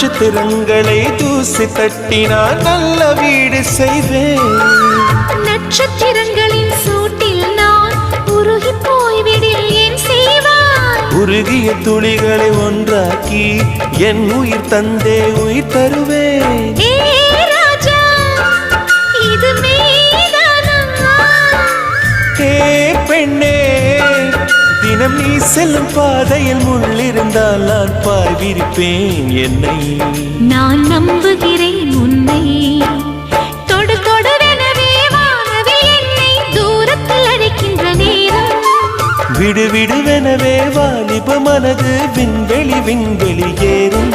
நட்சத்திரங்களை தூசி தட்டினால் நல்ல வீடு செய்வேன். நட்சத்திரங்களின் சூட்டில் நான் உருகி போய்விடில் ஏன் செய்வாய்? உருகிய துளிகளை ஒன்றாக்கி என் உயிர் தந்தே உயிர் தருவேன். ஏ ராஜா, இது மெய்தானா? ஏ பெண்ணே, தினம் நீ செல்லும் பாதையில் முள்ளிருந்தால் நான் பாய் விரிப்பேன் என்னை. நான் நம்புகிறேன் உன்னை. தொடு தொடுவெனவே வானவில் என்னை தூரத்தில் அழைக்கின்ற நேரம். விடு விடுவெனவே வாலிப மனது விண்வெளி விண்வெளி ஏறும்.